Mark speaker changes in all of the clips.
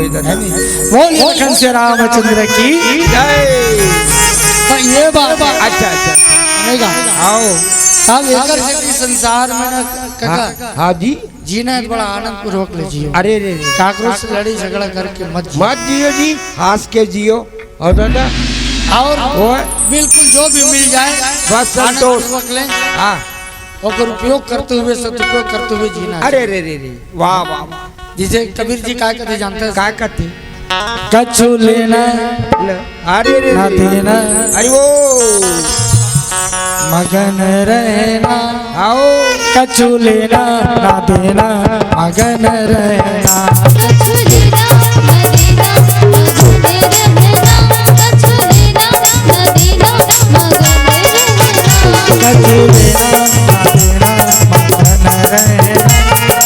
Speaker 1: दादा।
Speaker 2: बोलिए लखन से रामचंद्र की
Speaker 1: जय।
Speaker 2: ये बात
Speaker 1: अच्छा आओ
Speaker 2: साहब एकर से संसार में ना काका
Speaker 1: हाँ जी
Speaker 2: जीना बड़ा आनंद पूर्वक ले जियो।
Speaker 1: अरे रे
Speaker 2: काकरों से लड़ी झगड़ा करके मत
Speaker 1: जियो जी, हंस के जियो। और दादा
Speaker 2: और बिल्कुल जो भी मिल जाए
Speaker 1: बस संतोष
Speaker 2: लें।
Speaker 1: हाँ
Speaker 2: और उपयोग करते हुए सदुपयोग करते हुए जीना।
Speaker 1: अरे रे रे रे वाह वाह।
Speaker 2: जिसे कबीर जी क्या कहते जानते हैं?
Speaker 1: क्या कहते?
Speaker 2: कछु लेना
Speaker 1: अरे रे
Speaker 2: ना देना,
Speaker 1: अरे वो
Speaker 2: मगन रहना।
Speaker 1: आओ
Speaker 2: कछु लेना ना देना, मगन रहना। कछु लेना ना देना, मगन रहना। कछु लेना ना देना, मगन रहना।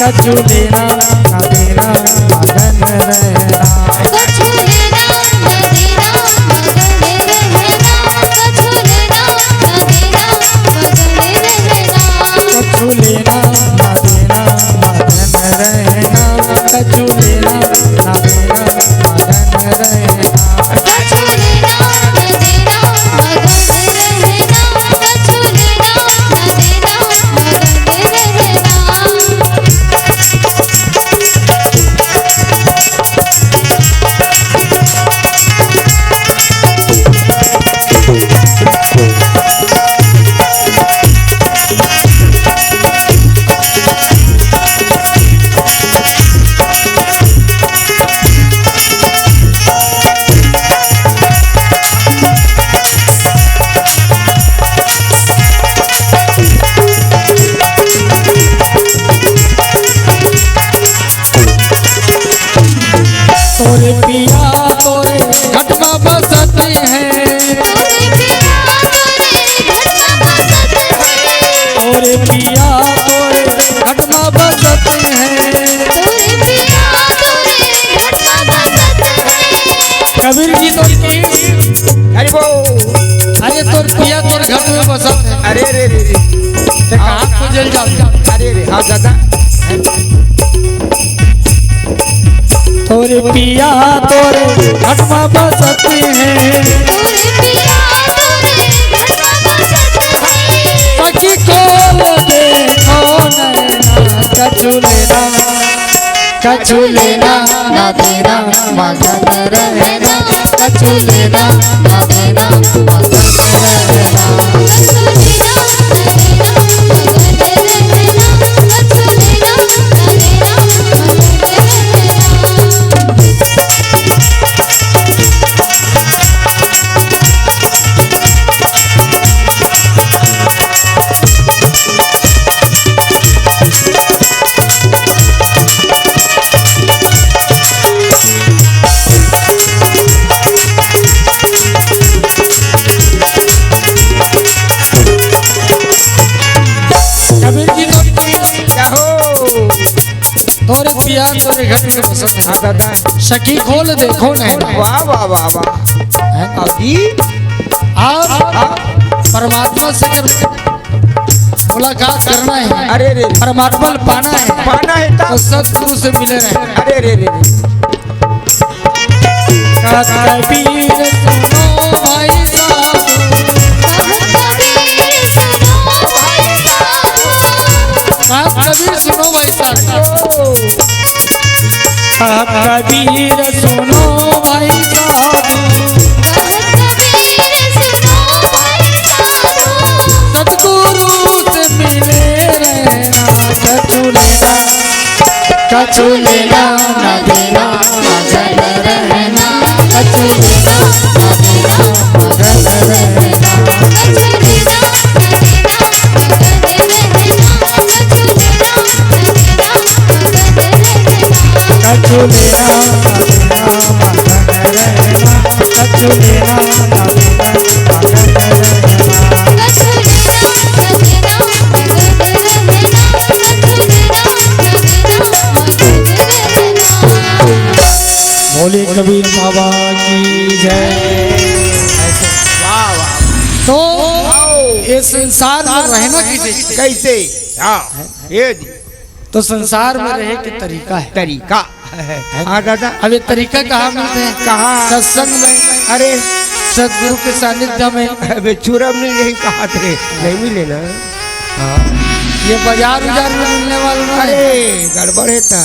Speaker 2: कछु लेना ना देना, मगन रहना। कछु लेना ना देना, मगन रहना। तोरे पिया तोरे घटना बसते हैं। तोरे पिया तोरे घटना बसते हैं। कबीर जी तो की
Speaker 1: अरे वो
Speaker 2: अरे तोर पिया तोर घर में बसत है।
Speaker 1: अरे रे रे रे
Speaker 2: कहाँ को जल जाओ?
Speaker 1: अरे रे हाँ दादा।
Speaker 2: तोरे पिया तोरे घटना बसते हैं। सखी खोल दे नैना। कछु लेना कछु लेना ना देना, मगन रहना। कछु लेना ना देना, मगन रहना। तोरे पिया तोरे घर में बसत है।
Speaker 1: हाँ दादा।
Speaker 2: सखी खोल देखो नैना।
Speaker 1: वाह वाह वाह वाह। अभी
Speaker 2: आप परमात्मा से जब मुलाकात करना है,
Speaker 1: अरे रे
Speaker 2: परमात्मा पाना है तो सतगुरु से मिले रहे।
Speaker 1: अरे रे रे
Speaker 2: कबीर सुनो भाई साहब, कबीर सुनो भाई साहब। कबीर सुनो भाई साहब, सतगुरु से मिले रहना। कछु लेना ना देना, मगन रहना। कछु लेना ना देना, मगन रहना। कछु लेना ना देना, मगन रहना। कछु लेना ना देना, मगन रहना। बोले कबीर बाबा की जय।
Speaker 1: वाह वाह।
Speaker 2: तो ये संसार में रहना
Speaker 1: कैसे? हाँ ये
Speaker 2: तो संसार में रहे के तरीका है।
Speaker 1: तरीका हाँ दादा।
Speaker 2: अब ये तरीका कहाँ मिलते हैं?
Speaker 1: कहाँ?
Speaker 2: सत्संग में,
Speaker 1: अरे
Speaker 2: सदगुरु के सानिध्य में।
Speaker 1: अबे चूरम नहीं यही कहा थे, नहीं मिले ना। हाँ
Speaker 2: ये बाजार उजार में मिलने वाले ना।
Speaker 1: अरे गड़बड़ है था।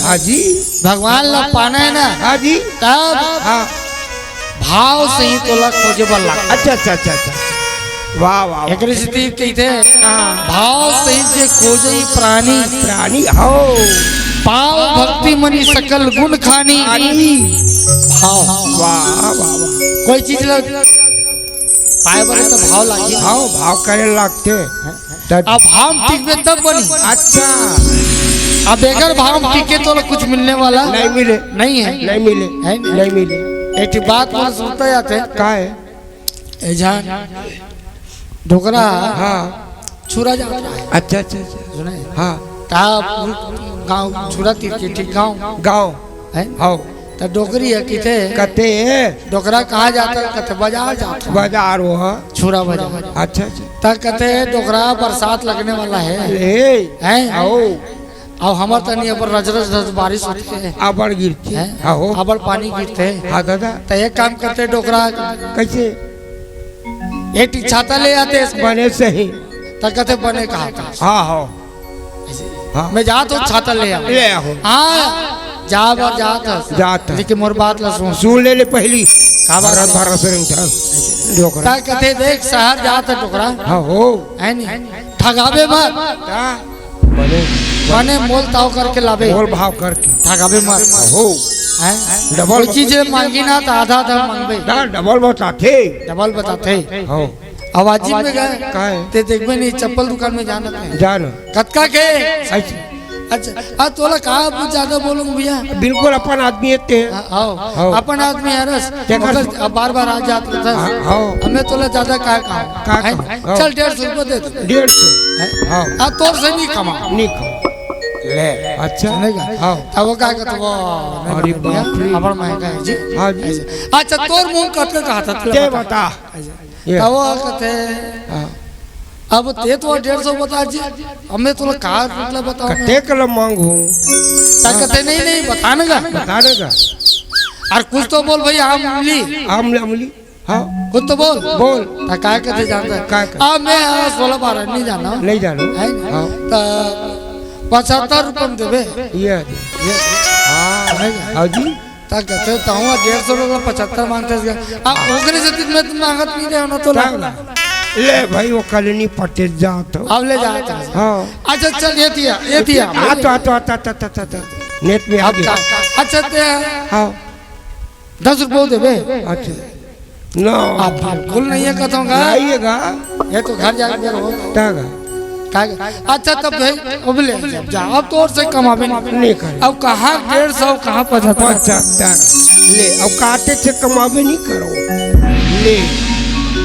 Speaker 1: हाँ जी,
Speaker 2: भगवान ला पाना है ना।
Speaker 1: हाँ जी,
Speaker 2: तब
Speaker 1: हाँ।
Speaker 2: भाव से ही तोला खोजे बल लगा।
Speaker 1: अच्छा अच्छा अच्छा अच्छा, वाह वाह।
Speaker 2: एक स्थिति कहते
Speaker 1: हाँ।
Speaker 2: भाव से जे खोजे प्राणी,
Speaker 1: प्राणी हो
Speaker 2: पाव भक्ति मनी सकल गुण खानी। भाव,
Speaker 1: वाह वाह वाह।
Speaker 2: कोई चीज लग पाए बने तो भाव लागी।
Speaker 1: भाव भाव करे लगते।
Speaker 2: अब भाव टिकबे तब बनी।
Speaker 1: अच्छा,
Speaker 2: अब बेगर भाव टिके तो कुछ मिलने वाला
Speaker 1: नहीं मिले,
Speaker 2: नहीं है।
Speaker 1: नहीं मिले,
Speaker 2: है
Speaker 1: नहीं मिले।
Speaker 2: एक बात मैं सुनता जाते
Speaker 1: का है?
Speaker 2: एजान ढोकरा
Speaker 1: हाँ।
Speaker 2: छुरा जाता है।
Speaker 1: अच्छा अच्छा अच्छा,
Speaker 2: सुने
Speaker 1: हाँ।
Speaker 2: ताप गांव छुरा तीर के ठीक गांव
Speaker 1: गाँव
Speaker 2: है।
Speaker 1: हो
Speaker 2: तो डोकरी है किथे
Speaker 1: कते
Speaker 2: डोकरा कहाँ जाता है? कते बाजार जाता है।
Speaker 1: बाजार वो है।
Speaker 2: छुरा बाजार।
Speaker 1: अच्छा अच्छा,
Speaker 2: तब कहते डोकरा बरसात लगने वाला है
Speaker 1: ले आओ।
Speaker 2: और हमार तनी पर रज बारिश होती है,
Speaker 1: आबड़ गिरती
Speaker 2: है?
Speaker 1: हाँ हो।
Speaker 2: अबर पानी गिरते है।
Speaker 1: हाँ दादा।
Speaker 2: तो एक काम करते डोकरा
Speaker 1: कैसे?
Speaker 2: एक छाता ले आते इसको।
Speaker 1: बने सही।
Speaker 2: तो कहते बने कहा
Speaker 1: हाँ हो। हाँ
Speaker 2: मैं जा तो छाता ले आओ।
Speaker 1: ले आओ।
Speaker 2: हाँ जा बार जाता
Speaker 1: जाता।
Speaker 2: लेकिन मोर बात ला सुन।
Speaker 1: सुन ले ले पहली।
Speaker 2: का बात
Speaker 1: भारत
Speaker 2: है?
Speaker 1: भारत से उठा डोकरा।
Speaker 2: ता कहते देख शहर जाता टोकरा
Speaker 1: हाँ हो।
Speaker 2: है नहीं ठगावे मत।
Speaker 1: बने
Speaker 2: बने मोल ताव करके लावे।
Speaker 1: मोल भाव करके
Speaker 2: ठगावे मत।
Speaker 1: हो।
Speaker 2: हैं?
Speaker 1: डबल
Speaker 2: कोई चीज मांगी ना तो आधा आधा मांगबे।
Speaker 1: डबल बताते
Speaker 2: डबल बताते।
Speaker 1: हो।
Speaker 2: आवाजी में गए
Speaker 1: का है?
Speaker 2: ते देखबे नहीं चप्पल दुकान में जाना है।
Speaker 1: जान
Speaker 2: कतका के?
Speaker 1: ऐसे
Speaker 2: अच्छा तोला कहा कुछ ज्यादा बोलूं भैया?
Speaker 1: बिल्कुल अपन आदमी होते हैं।
Speaker 2: आओ अपन आदमी है रस बार बार आ जाता था।
Speaker 1: हाँ
Speaker 2: हमें तोला ज्यादा कहा
Speaker 1: का
Speaker 2: कहा चल 150 रुपये दे दे।
Speaker 1: 150। हाँ
Speaker 2: अब तोर से नहीं कमा
Speaker 1: नहीं खाओ। ले अच्छा हाँ।
Speaker 2: अब वो क्या कहते वो
Speaker 1: अरे बाप रे।
Speaker 2: हमारा महंगा है जी।
Speaker 1: हाँ जी।
Speaker 2: अच्छा तोर मुंह कत कहा था
Speaker 1: क्या बता ये?
Speaker 2: तो वो कहते
Speaker 1: हाँ।
Speaker 2: अब ते तो 150 बता जी। हमें तो कहा मतलब बताओ ना।
Speaker 1: कते कलम मांगू?
Speaker 2: ता कहते नहीं नहीं बताने का।
Speaker 1: बताने का।
Speaker 2: और कुछ तो बोल भाई आमली
Speaker 1: आमले अमली। हाँ
Speaker 2: कुछ तो बोल
Speaker 1: बोल।
Speaker 2: ता क्या कहते जानता है?
Speaker 1: क्या
Speaker 2: अब मैं 16-12 नहीं जाना
Speaker 1: नहीं जानो।
Speaker 2: है
Speaker 1: हाँ।
Speaker 2: तो 75 रुपये में देवे।
Speaker 1: ये हाँ हाँ जी।
Speaker 2: ता कहते तो 150 रुपये 75 मांगते हैं। अब ओकरे से तुम मांगत नहीं रहे हो ना तो
Speaker 1: ले भाई वो कलनी पटे जात।
Speaker 2: अब ले जाता है।
Speaker 1: हाँ
Speaker 2: अच्छा चल ये दिया
Speaker 1: आता नेट में आ
Speaker 2: अब
Speaker 1: गया।
Speaker 2: अच्छा ते
Speaker 1: हाँ
Speaker 2: 10 रुपये देवे।
Speaker 1: अच्छा नो
Speaker 2: आप बिल्कुल नहीं है कहूँगा
Speaker 1: आइएगा
Speaker 2: ये तो घर जाके हो
Speaker 1: तागा
Speaker 2: अच्छा तब भाई अब ले जा। अब तो और से कमावे
Speaker 1: नहीं कर।
Speaker 2: अब कहाँ 150 कहाँ 75
Speaker 1: ले अब काटे से कमावे नहीं करो। ले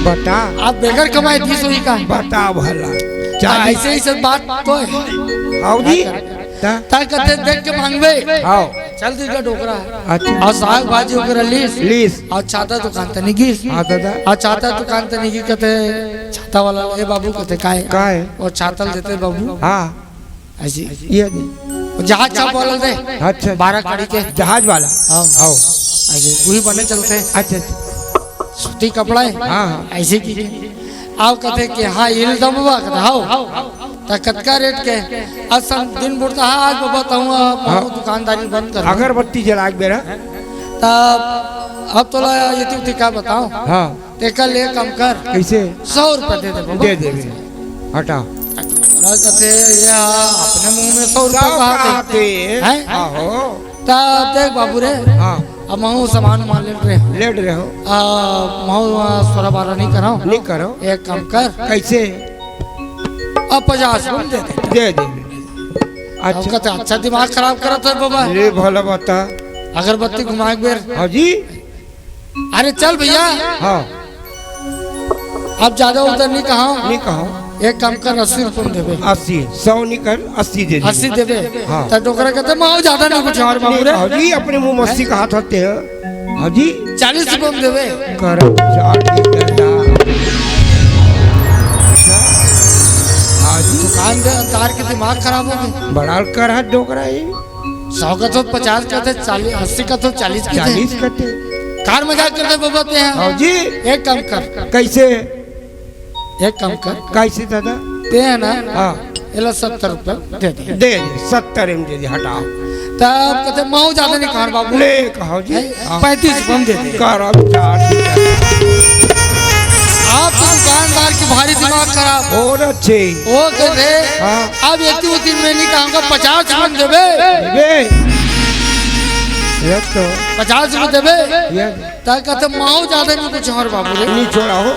Speaker 1: बता।
Speaker 2: आप बेगर कमाए 20 ही का
Speaker 1: बता भला
Speaker 2: ऐसे ही सब बात तो है।
Speaker 1: आओ जी।
Speaker 2: ता कहते देख के मांगबे।
Speaker 1: आओ
Speaker 2: चल दी का डोकरा
Speaker 1: अच्छा।
Speaker 2: और साग भाजी वगैरह लीस
Speaker 1: और
Speaker 2: छाता दुकान तनी गिस।
Speaker 1: हाँ दादा।
Speaker 2: और छाता दुकान तनी की कहते छाता वाला ए बाबू कहते का है और छाता देते बाबू।
Speaker 1: हाँ
Speaker 2: ऐसी
Speaker 1: ये
Speaker 2: जहाज छाप वाला दे।
Speaker 1: अच्छा
Speaker 2: 12 कड़ी के
Speaker 1: जहाज वाला।
Speaker 2: आओ
Speaker 1: आओ
Speaker 2: ऐसे वही बने चलते।
Speaker 1: अच्छा
Speaker 2: सूती कपड़ा है।
Speaker 1: हाँ
Speaker 2: ऐसे की आओ कहते कि हाँ इल दमवा कहते हाउ ता कतका रेट के असन दिन बुढ़ता हाँ आज बाबा ताऊ दुकानदारी बंद कर।
Speaker 1: अगरबत्ती जला के बेरा।
Speaker 2: तब अब तो ये क्या बताओ?
Speaker 1: हाँ
Speaker 2: तेका ले कम कर।
Speaker 1: कैसे?
Speaker 2: 100 रुपये दे दे बाबा।
Speaker 1: दे दे हटा।
Speaker 2: कहते ये अपने मुंह में 100 रुपये कहते हैं।
Speaker 1: आहो
Speaker 2: तब देख बाबू रे।
Speaker 1: हाँ
Speaker 2: अब महू सामान मान लेट रहे
Speaker 1: हो।
Speaker 2: महू 16-12 नहीं कराओ।
Speaker 1: नहीं करो।
Speaker 2: एक काम कर।
Speaker 1: कैसे?
Speaker 2: अब 50 रुपये
Speaker 1: दे दे।
Speaker 2: अच्छा कहते अच्छा दिमाग खराब करा था बाबा।
Speaker 1: ले भला बता।
Speaker 2: अगरबत्ती घुमा के बेर।
Speaker 1: हाँ जी।
Speaker 2: अरे चल भैया।
Speaker 1: हाँ
Speaker 2: अब ज्यादा उधर नहीं
Speaker 1: कहा।
Speaker 2: एक काम कर 80 रुपये देवे।
Speaker 1: 80 100 नहीं कर 80 दे दे।
Speaker 2: 80 देवे।
Speaker 1: हाँ।
Speaker 2: तो डोकरा कहते मैं ज्यादा नहीं कुछ और बाबू रे।
Speaker 1: हाँ जी अपने मुंह मस्ती का हाथ होते हैं। हाँ जी
Speaker 2: 40 रुपये में देवे।
Speaker 1: करो
Speaker 2: दुकानदार के दिमाग खराब हो गए।
Speaker 1: बड़ा कर हाथ डोकरा ये।
Speaker 2: 100 का तो 50 का थे, 40 80 का तो 40 के थे।
Speaker 1: 40 कटे।
Speaker 2: कार मजाक करते बाबा ते हैं।
Speaker 1: हाँ जी।
Speaker 2: एक काम कर,
Speaker 1: कैसे?
Speaker 2: एक काम कर,
Speaker 1: कैसे दादा?
Speaker 2: ते है ना,
Speaker 1: हाँ
Speaker 2: इला 70 रुपए दे दे।
Speaker 1: दे 70 में दे दे, हटाओ।
Speaker 2: तब कहते माऊ ज्यादा नहीं खान बाबू,
Speaker 1: ले कहो जी।
Speaker 2: 35 रुपए दे दे।
Speaker 1: करम चार
Speaker 2: आप तो दुकानदार की भारी दिमाग खराब
Speaker 1: और अच्छे।
Speaker 2: वो कहते
Speaker 1: हाँ।
Speaker 2: अब एक दिन में नहीं कहूँगा 50 रुपए देवे,
Speaker 1: ये तो
Speaker 2: 50 रुपए देवे।
Speaker 1: ये
Speaker 2: तब कहते माऊ ज्यादा नहीं कुछ और बाबू रे,
Speaker 1: नहीं छोड़ा हो।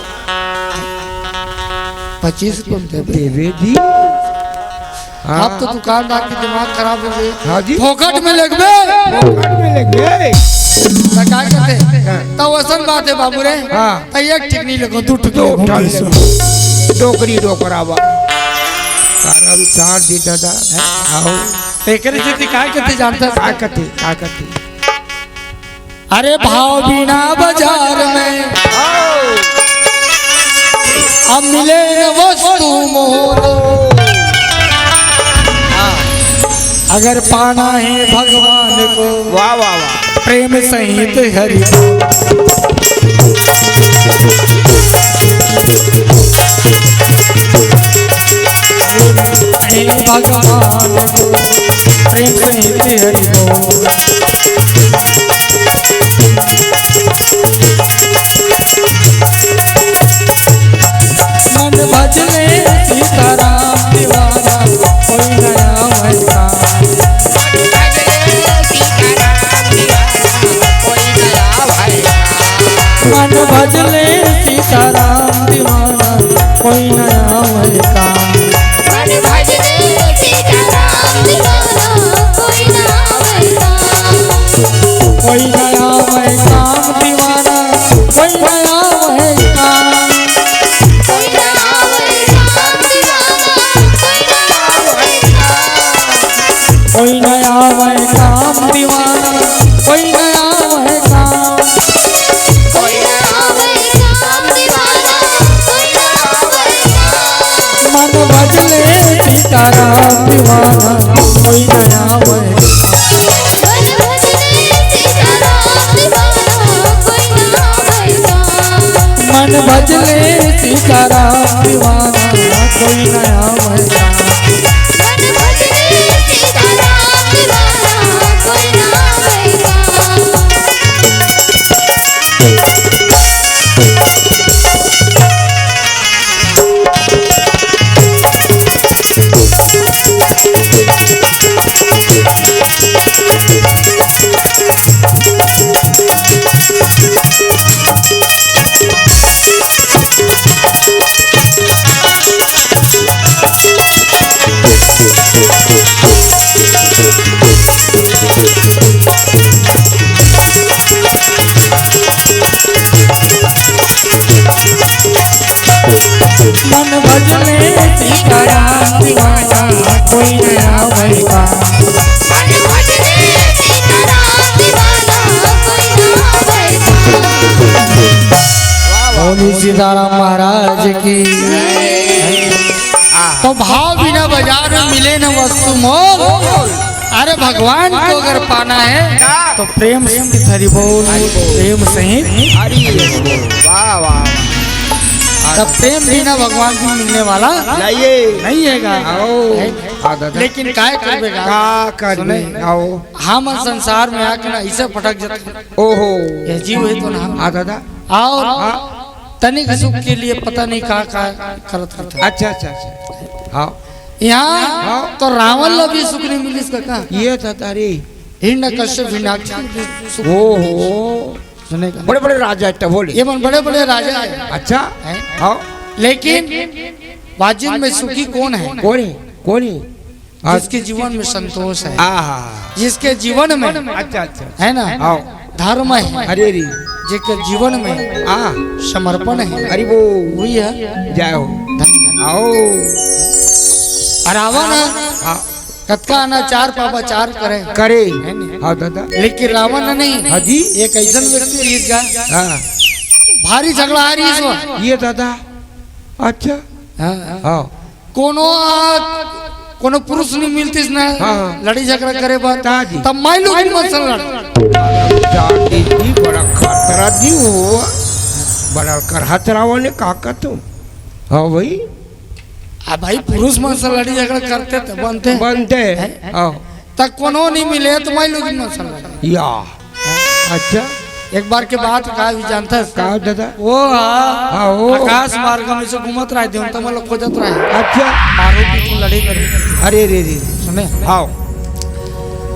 Speaker 2: 25 रुपए देवे।
Speaker 1: देवे जी।
Speaker 2: अब तो दुकानदार की दिमाग खराब हो गई।
Speaker 1: हाँ जी।
Speaker 2: फोकट में लगबे,
Speaker 1: फोकट में लगे।
Speaker 2: तो क्या कहते तो वसन बात है बाबू रे।
Speaker 1: हाँ।
Speaker 2: तो एक ठीक नहीं लगो, दो ठीक
Speaker 1: दो
Speaker 2: लगो।
Speaker 1: डोकरी डोकरावा करम चार दी दादा। आओ
Speaker 2: तेरे से काय कहते जानता है?
Speaker 1: का कथे का कथे।
Speaker 2: अरे भाव बिना बाजार में अब मिले न वस्तु मोल, अगर पाना है भगवान को
Speaker 1: वाह वाह वाह।
Speaker 2: प्रेम सहित हरि भगवान को प्रेम सहित हरि मन भजले सीताराम दीवाना कोई नया वैसा। मन भजले सीताराम दीवाना कोई नया वैसा। कोई नया वैसा दीवाना कोई नया वैसा। कोई नया वैसा दीवाना कोई नया वैसा। मन भजले सीताराम दीवाना कोई नया वैसा। मन भजले सीताराम दीवाना कोई नया वैसा। मन भजले सीताराम दीवाना कोई नया वैसा। बोली सीताराम महाराज की। तो भाव बिना बाजार में मिले न वस्तु मोल, अरे भगवान को अगर पाना है तो प्रेम सहित हरि बोल, प्रेम सहित
Speaker 1: वाह वाह।
Speaker 2: तब प्रेम बिना भगवान को मिलने वाला नहीं हैगा। लेकिन काय करबेगा
Speaker 1: का करबे। आओ
Speaker 2: हम संसार में आके ना ऐसे फटक जाते।
Speaker 1: ओहो
Speaker 2: ये जीव है तो ना
Speaker 1: आ दादा।
Speaker 2: आओ तनिक सुख के लिए पता नहीं कहाँ करत करता।
Speaker 1: अच्छा अच्छा अच्छा। हाँ
Speaker 2: यहाँ तो रावण ला भी सुख नहीं मिली इसका कहा।
Speaker 1: ये था तारी
Speaker 2: हिरण्यकश्यप हिरण्याक्ष सुख
Speaker 1: ओहो
Speaker 2: सुनेगा।
Speaker 1: बड़े बड़े राजा है बोले।
Speaker 2: ये बड़े बड़े राजा है।
Speaker 1: अच्छा
Speaker 2: हैं?
Speaker 1: हाँ
Speaker 2: लेकिन वाजिब में सुखी कौन है?
Speaker 1: कौन है कौन है?
Speaker 2: जिसके जीवन में संतोष है,
Speaker 1: आहा
Speaker 2: जिसके जीवन में
Speaker 1: अच्छा अच्छा
Speaker 2: है ना
Speaker 1: आओ
Speaker 2: धर्म है,
Speaker 1: अरे रे
Speaker 2: जिसके जीवन में
Speaker 1: आ
Speaker 2: समर्पण है,
Speaker 1: अरे वो
Speaker 2: वही है
Speaker 1: जय हो
Speaker 2: धन्य।
Speaker 1: आओ
Speaker 2: रावण
Speaker 1: हाँ
Speaker 2: कतका अनाचार पापाचार करे
Speaker 1: करे
Speaker 2: है नहीं?
Speaker 1: हाँ दादा
Speaker 2: लेकिन रावण नहीं।
Speaker 1: हाँ जी
Speaker 2: एक ऐसा व्यक्ति रीत गा
Speaker 1: हाँ
Speaker 2: भारी झगड़ा आ रही है।
Speaker 1: ये दादा अच्छा
Speaker 2: हाँ
Speaker 1: हाँ
Speaker 2: कोनो पुरुष नहीं मिलतीस ना
Speaker 1: हाँ।
Speaker 2: लड़ी झगड़ा करे बात
Speaker 1: ताजी।
Speaker 2: तब माइलो की मसल लड़
Speaker 1: जाती जी बड़ा खतरा जी वो बड़ा कर हतरावा ने काका तुम हाँ भाई
Speaker 2: आ भाई पुरुष मसल लड़ी झगड़ा करते थे बनते
Speaker 1: बनते हाँ
Speaker 2: तक कोनो नहीं मिले तो माइलो की मसल लड़
Speaker 1: या अच्छा
Speaker 2: एक बार के बात का भी जानता है
Speaker 1: का दादा
Speaker 2: वो
Speaker 1: हाँ, वो।
Speaker 2: आकाश मार्ग में से घूमत रहे थे तो मतलब खोजत रहे
Speaker 1: अच्छा
Speaker 2: मारो की लड़ी करे
Speaker 1: अरे रे रे
Speaker 2: सुने
Speaker 1: आओ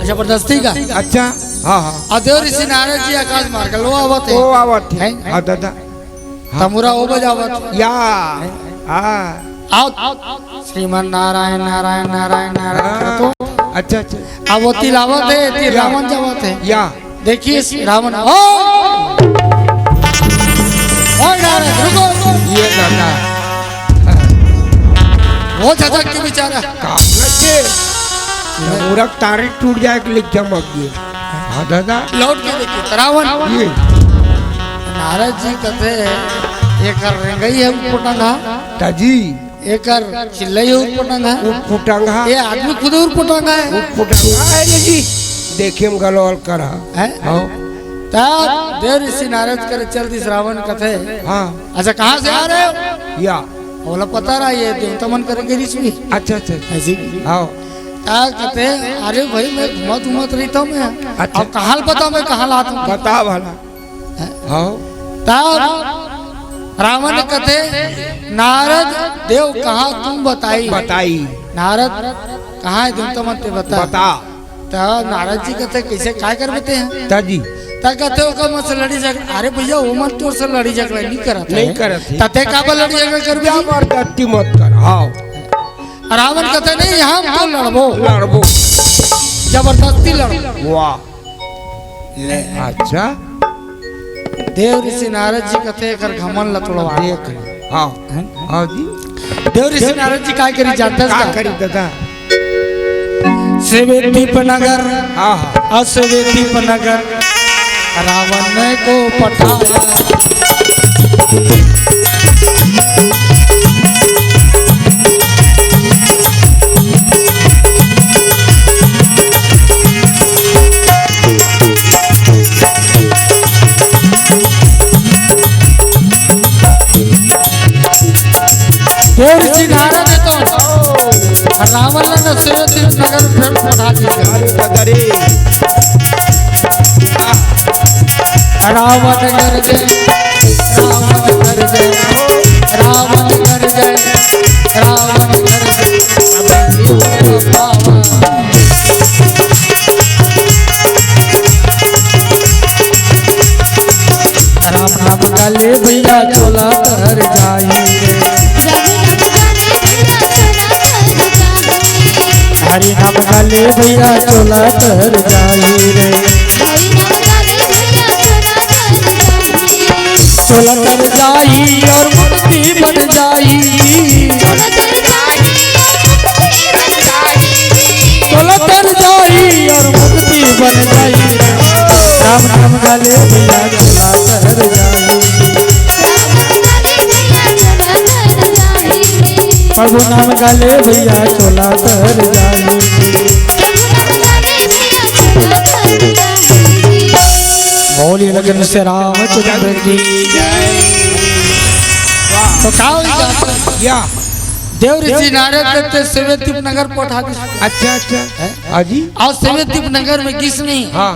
Speaker 2: जबरदस्ती का
Speaker 1: अच्छा हाँ हाँ
Speaker 2: अदेव ऋषि नारद जी आकाश मार्ग लो आवत
Speaker 1: ओ
Speaker 2: है
Speaker 1: आवत है
Speaker 2: हैं?
Speaker 1: हाँ दादा
Speaker 2: तमुरा ओ बजावत
Speaker 1: या हाँ
Speaker 2: आओ श्रीमान नारायण नारायण नारायण नारायण तो
Speaker 1: अच्छा अच्छा
Speaker 2: अब वो तिलावत है ती रावण जावत है
Speaker 1: या
Speaker 2: देखिए रावण ओ नारद रुको
Speaker 1: ये दादा
Speaker 2: वो झटक के बेचारा
Speaker 1: मुरक तारे टूट जाए कि लिख चमक गए हाँ दादा
Speaker 2: लौट के देखिए रावण
Speaker 1: ये
Speaker 2: नारद जी कहते एक रेंगई है उठपटंगा
Speaker 1: ताजी
Speaker 2: एक चिल्लई है उठपटंगा
Speaker 1: फुटंगा
Speaker 2: ये आदमी खुद उठपटंगा है
Speaker 1: फुटंगा है जी देखे में गलोल कर
Speaker 2: हैं?
Speaker 1: हाँ
Speaker 2: तब देव ऋषि नारद करे चल दिस रावण कथे
Speaker 1: हाँ
Speaker 2: अच्छा कहाँ से आ रहे हो
Speaker 1: या
Speaker 2: बोला पता रहा ये देवता मन करेंगे ऋषि
Speaker 1: अच्छा अच्छा
Speaker 2: ऐसी
Speaker 1: हाँ
Speaker 2: क्या कहते अरे भाई मैं घूमत रहता हूँ मैं
Speaker 1: अच्छा।
Speaker 2: अब कहाँ पता मैं कहाँ लाता हूँ
Speaker 1: बता भला हाँ
Speaker 2: तब रावण कहते नारद देव कहाँ तुम बताई
Speaker 1: बताई
Speaker 2: नारद कहाँ है देवता मन ते बता
Speaker 1: बता
Speaker 2: तब नारद जी कहते कैसे काय कर बेते हैं
Speaker 1: ताजी
Speaker 2: ता कहते हो का मुझसे लड़ी झगड़ा अरे भैया वो मत तोर से लड़ी झगड़ा नहीं करता
Speaker 1: नहीं करत है।
Speaker 2: तते का लड़ी झगड़ा कर
Speaker 1: क्या मर्दती मत कर हाँ
Speaker 2: रावण कहते नहीं हम तो लड़बो
Speaker 1: लड़बो
Speaker 2: जबरदस्ती लड़बो
Speaker 1: वाह अच्छा
Speaker 2: देव ऋषि नारद जी कहते कर घमन लतड़वा
Speaker 1: देख हाँ हाँ जी
Speaker 2: देव ऋषि नारद जी काय करी जानते
Speaker 1: क्या
Speaker 2: हैं
Speaker 1: करी दादा
Speaker 2: सेवेदीप नगर
Speaker 1: हाँ हाँ
Speaker 2: असेवेदीप नगर रावण को पठाया देव ऋषि नारद है तो रावण ने सेवेदीप नगर फिर पठा दिया
Speaker 1: अरे दादा रे
Speaker 2: रावण कर दे रावण कर दे रावण कर दे रावण कर दे राम नाम गाले भैया चोला कर जाएंगे हरि नाम गाले भैया चोला कर जाएंगे चोला कर जाई और मुक्ति बन जाई चोला कर जाई और मुक्ति बन जाई राम नाम गाले भैया चोला कर जाई प्रभु नाम गाले भैया चोला कर जाई बोली लगन से रामचंद्र की तो क्या
Speaker 1: या
Speaker 2: देव ऋषि नारद देवते सेवेदीप नगर पठा दी
Speaker 1: अच्छा अच्छा हाँ जी
Speaker 2: और सेवेदीप नगर में किस नहीं
Speaker 1: हाँ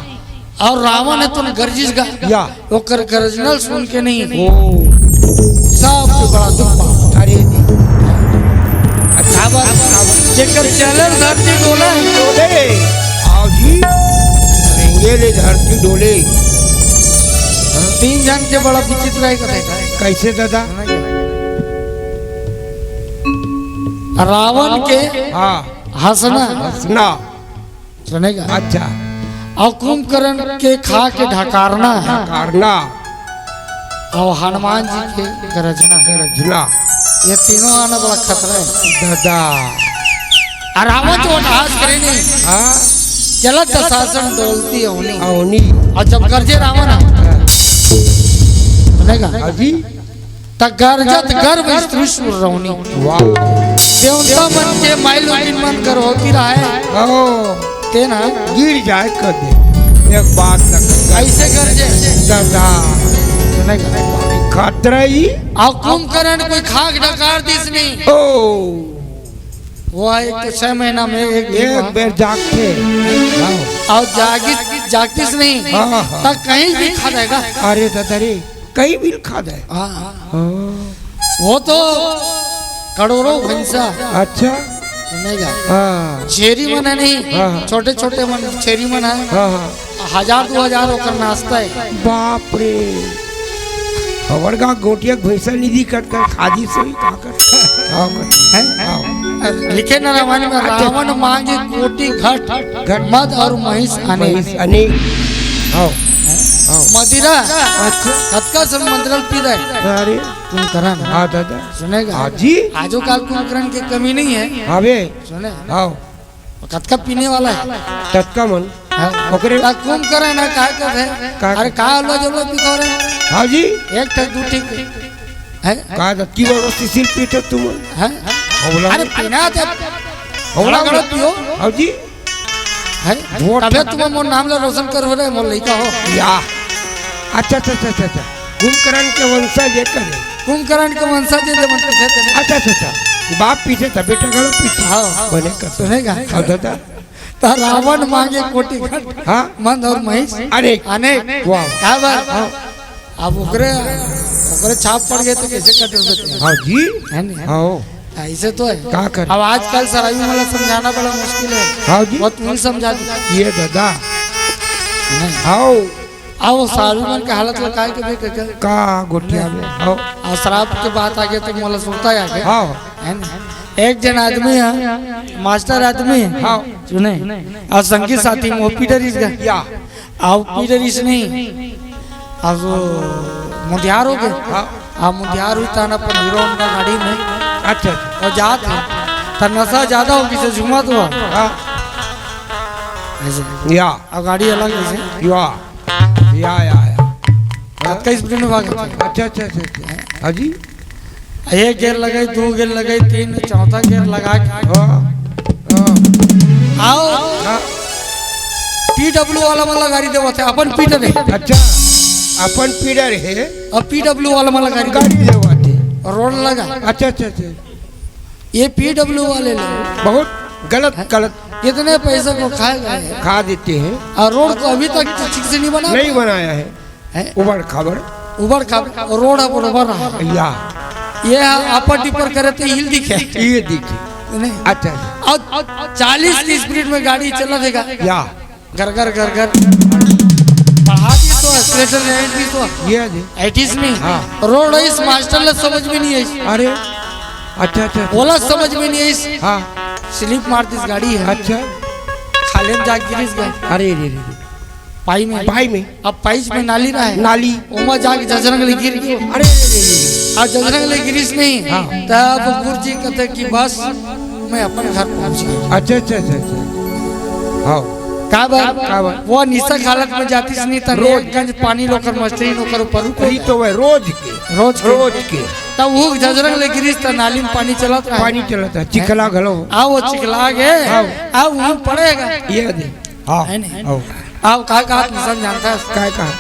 Speaker 2: और रावण है तो गर्जिश गा
Speaker 1: या
Speaker 2: वो कर गर्जनल सुन के नहीं
Speaker 1: ओ
Speaker 2: सब बड़ा दुख पा
Speaker 1: अरे जी अच्छा
Speaker 2: जेकर चलर धरती डोला है
Speaker 1: डोले आओ जी रेंगे ले धरती डोले
Speaker 2: तीन जन के बड़ा विचित्र है कथे
Speaker 1: कैसे दादा
Speaker 2: रावण के
Speaker 1: हाँ
Speaker 2: हंसना
Speaker 1: हंसना
Speaker 2: सुनेगा
Speaker 1: अच्छा
Speaker 2: और कुंभकर्ण के खा के ढकारना है
Speaker 1: करना
Speaker 2: और हनुमान जी के गरजना
Speaker 1: गरजना
Speaker 2: ये तीनों आना बड़ा खतरा है
Speaker 1: दादा
Speaker 2: और रावण जो अट्टहास करे नहीं
Speaker 1: हाँ
Speaker 2: चलत शासन डोलती है उन्हें
Speaker 1: औनी
Speaker 2: और जब गर्जे रावण सुनेगा
Speaker 1: अजी
Speaker 2: तक गर्जत गर्भ त्रिशूल रौनी
Speaker 1: वाह
Speaker 2: देवता मन के माइलो दिन मन कर होती रहा है
Speaker 1: ओ
Speaker 2: ते ना
Speaker 1: गिर जाए कर दे एक बात लग
Speaker 2: ऐसे कर जे
Speaker 1: दादा
Speaker 2: सुने का
Speaker 1: खतरा ही
Speaker 2: अब कुंभकर्ण कोई खाक डकार दिस नहीं
Speaker 1: ओ
Speaker 2: वो एक तो 6 महीना में
Speaker 1: एक बेर जागते
Speaker 2: और जागतिस नहीं
Speaker 1: हाँ।
Speaker 2: तब कहीं भी खा देगा
Speaker 1: अरे दादा रे कहीं भी खा दे
Speaker 2: वो तो करोड़ों भैंसा
Speaker 1: अच्छा
Speaker 2: सुनेगा
Speaker 1: हाँ
Speaker 2: छेरी मन है नहीं
Speaker 1: हाँ।
Speaker 2: छोटे छोटे मन छेरी मन है
Speaker 1: हाँ
Speaker 2: 1000-2000 होकर नाश्ता है
Speaker 1: बाप रे खबर का गोटिया भैंसा निधि कर खादी सोई का कर
Speaker 2: लिखे न रामायण में रावण मांगे कोटि घट मद और महिष अनेक
Speaker 1: अनेक आओ
Speaker 2: मदिरा
Speaker 1: अच्छा
Speaker 2: कतका सब मंत्रल पी दे
Speaker 1: अरे
Speaker 2: कुंभकर्ण
Speaker 1: हाँ दादा
Speaker 2: सुनेगा
Speaker 1: हाजी
Speaker 2: आजो काल कुंभकर्ण की कमी नहीं है
Speaker 1: अबे
Speaker 2: सुने
Speaker 1: आओ
Speaker 2: कतका पीने वाला है
Speaker 1: तत्का मन ओकरे
Speaker 2: कुंभकर्ण है काय कर है अरे का लो जो लोग बिखो रहे
Speaker 1: हाजी
Speaker 2: एक ठक दू ठीक है
Speaker 1: का की बार सिसिल पीटे तुम
Speaker 2: है अरे पीना तो
Speaker 1: हवला
Speaker 2: गलत पियो
Speaker 1: हाजी
Speaker 2: है तबे तुम मोर नाम ले रोशन कर हो रहे मोर लइका हो
Speaker 1: या अच्छा अच्छा अच्छा अच्छा कुंभकर्ण के वंशज ये करे
Speaker 2: कुंभकर्ण के वंशज जे मन के थे
Speaker 1: अच्छा अच्छा अच्छा बाप पीछे था बेटा गलो पीछे
Speaker 2: हाँ
Speaker 1: बने कर
Speaker 2: सुनेगा
Speaker 1: हाँ दादा
Speaker 2: तो रावण मांगे कोटि घट
Speaker 1: हाँ
Speaker 2: मद और महिष
Speaker 1: अनेक
Speaker 2: अनेक
Speaker 1: वाह
Speaker 2: क्या बात अब ओकरे छाप पड़ गए तो कैसे कट देते
Speaker 1: हाँ जी
Speaker 2: है नहीं
Speaker 1: हाँ
Speaker 2: ऐसे तो है
Speaker 1: क्या कर
Speaker 2: अब आजकल सराई में मतलब समझाना बड़ा मुश्किल है
Speaker 1: हाँ जी
Speaker 2: बहुत नहीं समझा दी
Speaker 1: ये दादा आओ
Speaker 2: आओ सारूमन के हालत लगा के भी
Speaker 1: का गोटिया में आओ
Speaker 2: और शराब के बात आ गया तो मोला सुनता है आगे
Speaker 1: आओ
Speaker 2: है ना एक जन आदमी है मास्टर आदमी है
Speaker 1: हाँ
Speaker 2: सुने और संगीत साथी वो पीटर इस गए
Speaker 1: या
Speaker 2: और पीटर इस नहीं अब मुंडियार हो गए
Speaker 1: हाँ
Speaker 2: अब मुंडियार हुई था ना पर हीरो होंडा गाड़ी में
Speaker 1: अच्छा
Speaker 2: और जात है तो नशा ज्यादा हो किसे झुमा तो
Speaker 1: हाँ
Speaker 2: ऐसे
Speaker 1: या
Speaker 2: अब गाड़ी अलग ऐसे
Speaker 1: या
Speaker 2: कई स्पीड में भाग
Speaker 1: अच्छा अच्छा अच्छा हाँ जी
Speaker 2: एक गेयर लगाई 2 गेयर लगाई 3 चौथा गेयर लगा के
Speaker 1: हाँ
Speaker 2: आओ
Speaker 1: हाँ
Speaker 2: पीडब्ल्यू वाला वाला गाड़ी देवा थे अपन पीटर है
Speaker 1: अच्छा अपन पीडर है
Speaker 2: अब पीडब्ल्यू वाला वाला गाड़ी
Speaker 1: गाड़ी देवाते
Speaker 2: रोड लगा
Speaker 1: अच्छा अच्छा अच्छा
Speaker 2: ये पीडब्ल्यू वाले लोग
Speaker 1: बहुत गलत गलत
Speaker 2: कितने पैसे को खाएगा ये?
Speaker 1: खा देते हैं
Speaker 2: और रोड को अभी तक ठीक से नहीं बना
Speaker 1: नहीं बनाया है
Speaker 2: है
Speaker 1: उबड़ खाबड़
Speaker 2: उबड़ खा रोड अब उबर रहा
Speaker 1: या
Speaker 2: ये अपर टिपर करे तो हिल दिखे
Speaker 1: ये दिखे
Speaker 2: नहीं
Speaker 1: अच्छा
Speaker 2: और 40 की स्पीड में गाड़ी चला देगा
Speaker 1: या
Speaker 2: घर घर घर घर बढ़ा दी तो एक्सीलेटर ने दी तो
Speaker 1: ये दे
Speaker 2: 80s में
Speaker 1: हाँ।
Speaker 2: रोड इस मास्टर ले समझ में नहीं आई
Speaker 1: अरे अच्छा अच्छा
Speaker 2: बोला समझ में नहीं आई
Speaker 1: हाँ
Speaker 2: स्लिप मार दी गाड़ी है
Speaker 1: अच्छा
Speaker 2: खाले में जा गिरिस गए
Speaker 1: अरे रे रे
Speaker 2: पाई में
Speaker 1: भाई में
Speaker 2: अब पाइच में नाली रहा है
Speaker 1: नाली
Speaker 2: ओमा जाके जजरंग ले गिर गए
Speaker 1: अरे रे
Speaker 2: और जजरंग ले गिरिस नहीं
Speaker 1: हाँ।
Speaker 2: तब गुरुजी कहते कि बस मैं अपन घर पहुंच गया
Speaker 1: अच्छा अच्छा अच्छा अच्छा हाँ
Speaker 2: का बात
Speaker 1: का बात?
Speaker 2: वो निशक हालत में जाती नहीं था रोज गंज पानी लोकर मस्टरी नोकर ऊपर
Speaker 1: वही तो वह रोज के
Speaker 2: रोज
Speaker 1: के
Speaker 2: तब वो जजरंग ले गिरिस था नाली में पानी चला था
Speaker 1: पानी चलाता चिखला घलो
Speaker 2: आ वो चिखला गए
Speaker 1: हाँ।
Speaker 2: आ वो पड़ेगा
Speaker 1: ये दे हाँ
Speaker 2: है नहीं
Speaker 1: आओ
Speaker 2: आओ का निशान जानता है
Speaker 1: काय कहा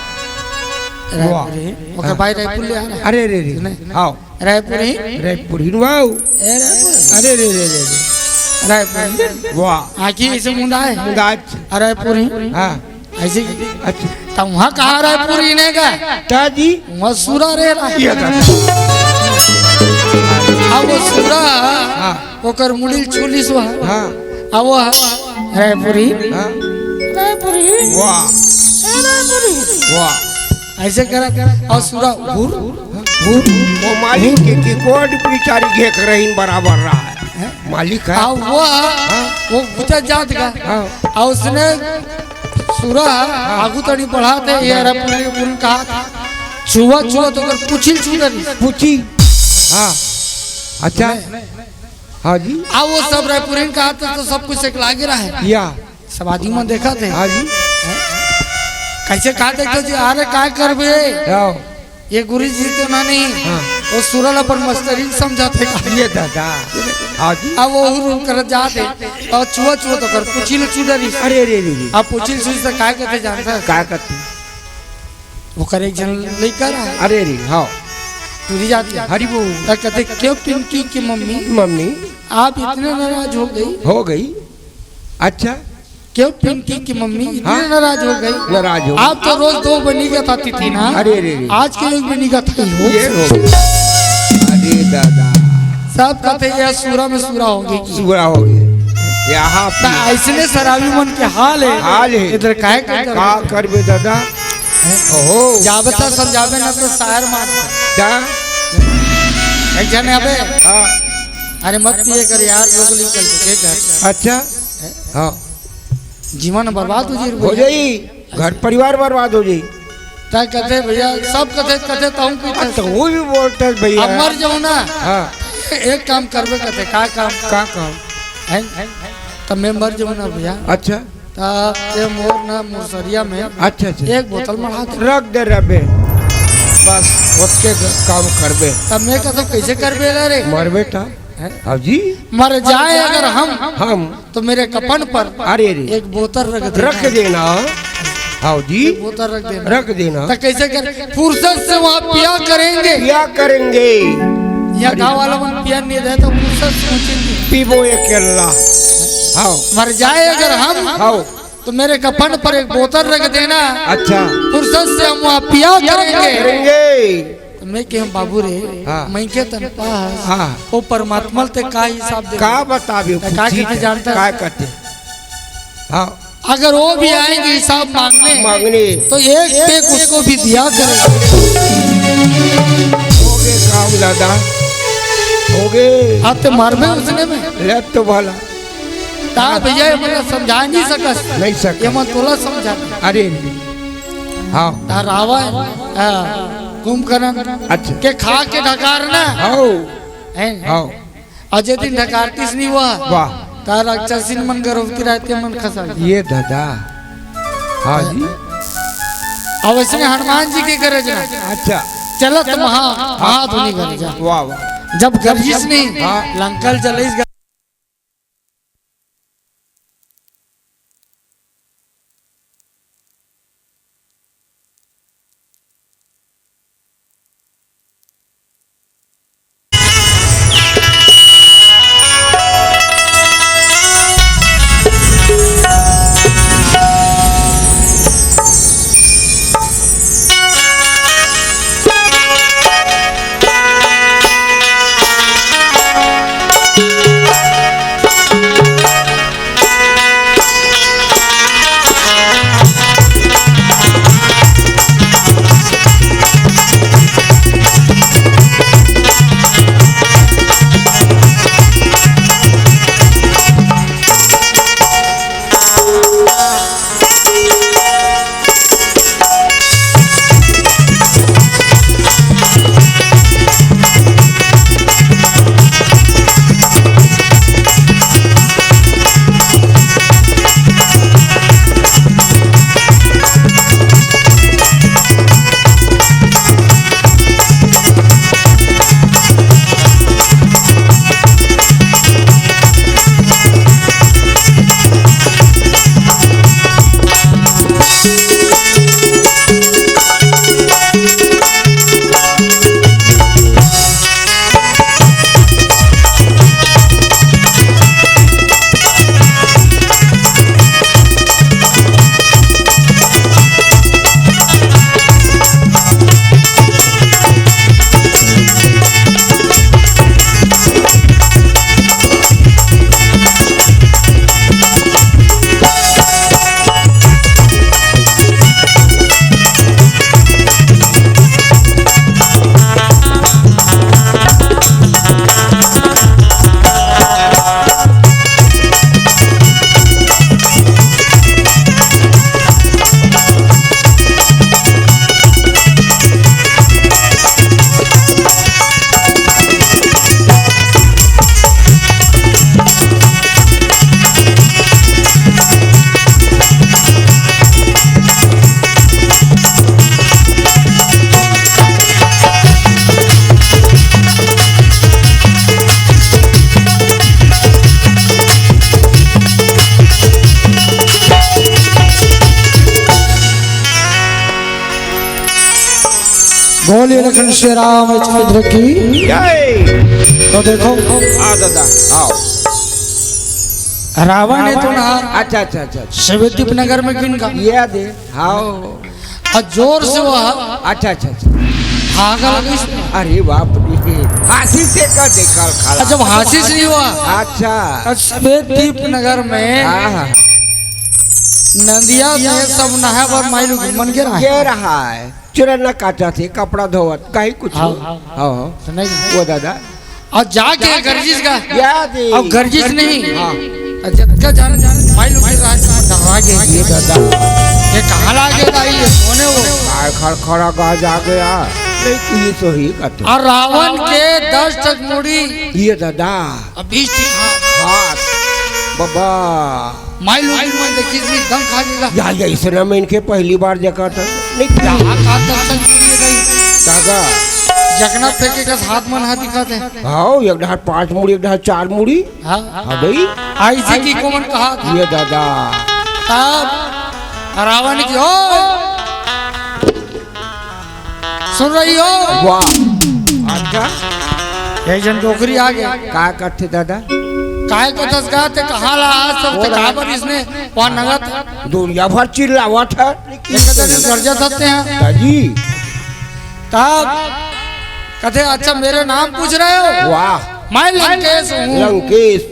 Speaker 2: रायपुर ओके भाई रायपुर ले आ रहा है
Speaker 1: अरे रे रे आओ
Speaker 2: रायपुर ही
Speaker 1: रायपुर हिनवाओ
Speaker 2: ए रायपुर
Speaker 1: अरे रे रे रे
Speaker 2: रायपुर
Speaker 1: वाह
Speaker 2: आखी ऐसे मुंडा है
Speaker 1: गाज
Speaker 2: रायपुर ही
Speaker 1: हाँ
Speaker 2: ऐसे
Speaker 1: अच्छा
Speaker 2: तो वहाँ कहाँ रायपुर ही नहीं का
Speaker 1: ताजी
Speaker 2: वहाँ सूरा रे रहा
Speaker 1: ये दादा
Speaker 2: अब वो सूरा
Speaker 1: हाँ
Speaker 2: ओकर मुड़ी चोली सो
Speaker 1: हाँ
Speaker 2: अब वो रायपुर ही
Speaker 1: हाँ
Speaker 2: रायपुर ही
Speaker 1: वाह
Speaker 2: रायपुर ही
Speaker 1: वाह
Speaker 2: ऐसे करा और सूरा घूर
Speaker 1: वो मालिक के कोड पिचारी घेक रही बराबर रहा है मालिक है
Speaker 2: अब वो गुजर जात का
Speaker 1: हाँ
Speaker 2: और उसने सूरा आगू तड़ी बढ़ा थे ये रायपुर कहा छुआ छुआ तो कर पूछिल छुदरी
Speaker 1: पूछी हाँ अच्छा हाँ जी
Speaker 2: आ वो सब रायपुरीन कहा तो सब कुछ एक लागे रहा है
Speaker 1: या
Speaker 2: सब आदमी में देखा थे
Speaker 1: हाँ जी
Speaker 2: कैसे कहा देखते जी अरे क्या करबे
Speaker 1: आओ
Speaker 2: ये गुरु जी तो ना नहीं
Speaker 1: हाँ
Speaker 2: वो सूरल अपन मस्तरी समझाते का
Speaker 1: ये दादा हाँ जी
Speaker 2: अब वो रूम कर जाते और चुआ चुआ तो कर पुछिल चुडरी
Speaker 1: अरे रे रे
Speaker 2: अब पुछिल सुई से काय कहते जानता है
Speaker 1: क्या करते
Speaker 2: वो करे एक जन लेकर आया
Speaker 1: अरे रे हाँ
Speaker 2: टूरी जाती है
Speaker 1: हरी बोल
Speaker 2: तो कहते क्यों पिंकी की मम्मी
Speaker 1: मम्मी
Speaker 2: आप इतने नाराज
Speaker 1: हो गई अच्छा
Speaker 2: क्यों पिंकी की मम्मी इतने
Speaker 1: हाँ?
Speaker 2: नाराज हो गई
Speaker 1: नाराज हो
Speaker 2: आप तो रोज 2 बनी का थाती थी ना
Speaker 1: अरे रे रे
Speaker 2: आज के एक बनी का था
Speaker 1: ये हो गई अरे दादा
Speaker 2: सब कहते ये सूरा में सूरा होगी
Speaker 1: सूरा हो गया यहाँ
Speaker 2: ऐसने शराबी मन के हाल है इधर काहे
Speaker 1: का करबे दादा ओहो
Speaker 2: जाबता समझावे ना तो शायर मार
Speaker 1: क्या
Speaker 2: एक जने अबे
Speaker 1: हाँ
Speaker 2: अरे मत पिए कर यार रोगली चल के कर
Speaker 1: अच्छा हाँ
Speaker 2: जीवन बर्बाद
Speaker 1: हो जाई घर परिवार बर्बाद हो जाई
Speaker 2: ता कहते भैया सब कहते ताऊ पीते
Speaker 1: तो वो भी बोलते हैं भैया
Speaker 2: अब मर जाऊं ना
Speaker 1: हाँ
Speaker 2: एक काम करबे कहते का काम
Speaker 1: है
Speaker 2: तब मैं मर जाऊं ना भैया
Speaker 1: अच्छा
Speaker 2: ता ये मोर ना मुसरिया में
Speaker 1: अच्छा अच्छा
Speaker 2: एक बोतल मढ़ा दे
Speaker 1: रख दे रबे बस उसके काम करबे
Speaker 2: तब मैं कहता कैसे करबे रे
Speaker 1: मर बेटा हाँ जी
Speaker 2: मर जाए अगर हम तो मेरे कफन पर
Speaker 1: अरे रे
Speaker 2: एक बोतल
Speaker 1: रख देना हाँ जी
Speaker 2: बोतल
Speaker 1: रख देना
Speaker 2: तो कैसे कर फुर्सत से वहाँ पिया करेंगे
Speaker 1: क्या करेंगे
Speaker 2: यहाँ गाँव वालों में पिया नहीं दे तो फुर्सत से पूछेंगे
Speaker 1: पीबो ये केला हाँ
Speaker 2: मर जाए अगर हम
Speaker 1: हाँ
Speaker 2: तो मेरे कफन पर एक बोतल रख देना
Speaker 1: अच्छा
Speaker 2: फुर्सत से हम वहाँ पिया करेंगे तो मैं कह बाबू रे
Speaker 1: हाँ।
Speaker 2: मैं के तन पास
Speaker 1: हाँ
Speaker 2: वो परमात्मा ते का हिसाब दे
Speaker 1: का बताबे
Speaker 2: का कहते जानता
Speaker 1: क्या कहते हाँ
Speaker 2: अगर वो भी आएंगे हिसाब
Speaker 1: मांगने
Speaker 2: तो एक टेक उसको भी दिया करेंगे
Speaker 1: हो गए काम दादा हो गए
Speaker 2: आप तो मारबे उसने में
Speaker 1: ले तो भला
Speaker 2: ता भैया मतलब समझा नहीं सकस
Speaker 1: नहीं सके
Speaker 2: ये मन तोला समझा
Speaker 1: अरे हाँ
Speaker 2: ता रावा है कुंभकर्ण
Speaker 1: अच्छा
Speaker 2: के खा के ढकारना
Speaker 1: आओ
Speaker 2: है
Speaker 1: आओ
Speaker 2: अजय दिन ढकारतीस नहीं हुआ
Speaker 1: वाह
Speaker 2: तार राक्षसी मन गर्भवती रात के मन खसा
Speaker 1: ये दादा हाँ जी
Speaker 2: अब इसने हनुमान जी के करे जना
Speaker 1: अच्छा
Speaker 2: चलत महाधुनी कर जा
Speaker 1: वाह वाह
Speaker 2: जब गर्जिस नहीं
Speaker 1: हाँ।
Speaker 2: लंकल चले बोलिए लखन श्री रामचंद्र की। तो देखो
Speaker 1: हाँ दादा आओ।
Speaker 2: रावण ने तो नहा
Speaker 1: अच्छा अच्छा अच्छा
Speaker 2: शिवदीप नगर में किन का
Speaker 1: ये दे हाँ
Speaker 2: और जोर से वह
Speaker 1: अच्छा अच्छा अच्छा
Speaker 2: भागा लगा इसमें।
Speaker 1: अरे बाप रे हाथी से का देखल खाला
Speaker 2: जब हासिल नहीं हुआ
Speaker 1: अच्छा
Speaker 2: शिवदीप नगर में
Speaker 1: हाँ
Speaker 2: नदिया में सब नहा पर माइलू मन के
Speaker 1: के रहा है चुरना काटा थे कपड़ा धोवत कहीं कुछ
Speaker 2: हाँ।
Speaker 1: हाँ वो दादा
Speaker 2: और जाके गर्जिश का
Speaker 1: याद है
Speaker 2: अब गर्जिश नहीं
Speaker 1: हाँ
Speaker 2: जब जान माइलू के राज में डरा गए
Speaker 1: ये दादा
Speaker 2: ये कहाँ लागे दाई ये सोने वो
Speaker 1: काय खड़खड़ा गाज आ गया नहीं कि ये तो ही करते
Speaker 2: और रावण के 10 टक मुड़ी
Speaker 1: ये दादा
Speaker 2: और 20
Speaker 1: हाथ बाबा
Speaker 2: माइलू में देखी थी दम खा लेगा
Speaker 1: या ऐसा मैं इनके पहली बार देखा था नहीं
Speaker 2: यहाँ का 10 टक मुड़ी गई
Speaker 1: दादा
Speaker 2: जगना फेंके का हाथ मन हाथ दिखाते हैं
Speaker 1: हाँ एक ढार 5 मुड़ी एक ढार 4 मुड़ी
Speaker 2: हाँ
Speaker 1: हाँ भाई
Speaker 2: ऐसी की कौन कहा था
Speaker 1: ये दादा
Speaker 2: तब रावण की हो सुन रही हो
Speaker 1: वाह अच्छा
Speaker 2: एक जन डोकरी आ गया
Speaker 1: क्या करते दादा
Speaker 2: काय को दस गाते कहाँ ला सब तो कहाँ पर इसने वहाँ नगद
Speaker 1: दुनिया भर चिल्लावा था
Speaker 2: एक दिन गर्जा थकते हैं
Speaker 1: दादी
Speaker 2: तब कहते अच्छा मेरे नाम पूछ रहे हो
Speaker 1: वाह
Speaker 2: मैं लंकेश हूँ
Speaker 1: लंकेश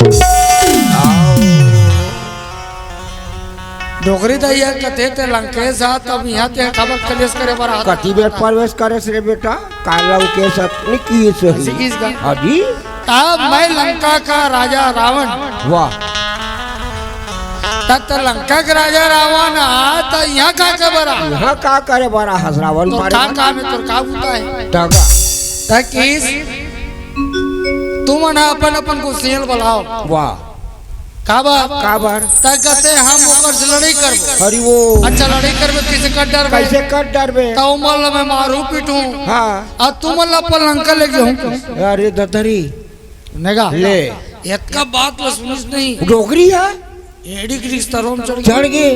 Speaker 2: डोकरी तो ये कहते थे लंकेश आ तब यहाँ ते खबर कलेश करे बरा
Speaker 1: कति बेर प्रवेश करे से रे बेटा का लंकेश अपनी की सही
Speaker 2: किसका
Speaker 1: हाजी
Speaker 2: तब मैं लंका का राजा रावण
Speaker 1: वाह
Speaker 2: तब तो लंका का राजा रावण आ तो यहाँ का खबर आ
Speaker 1: यहाँ का करे बड़ा हसरावन
Speaker 2: तो
Speaker 1: पारे
Speaker 2: का काम है तो का होता है
Speaker 1: दादा
Speaker 2: ताकि तुम ना अपन अपन को सियल बुलाओ
Speaker 1: वाह
Speaker 2: काबा
Speaker 1: का बार
Speaker 2: तक कहते हम ओकर से लड़ाई करबो
Speaker 1: हरि वो
Speaker 2: अच्छा लड़ाई करबे किसे कर डर
Speaker 1: कैसे कर डरबे
Speaker 2: तो मल में मारू पीटूं
Speaker 1: हाँ
Speaker 2: और तुम ला पर लंका ले जाऊं
Speaker 1: अरे ददरी
Speaker 2: नेगा
Speaker 1: ले
Speaker 2: एक बात ल सुनिस नहीं
Speaker 1: डोगरी है
Speaker 2: एडी की स्तरों में
Speaker 1: चढ़ गए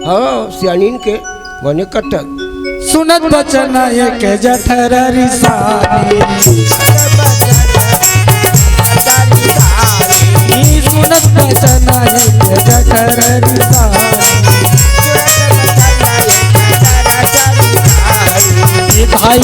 Speaker 1: हाँ सियानीन के बने कटक
Speaker 2: सुनत बचन ये के जठररी सारी सुनत बचन ये के जठररी सारी भाई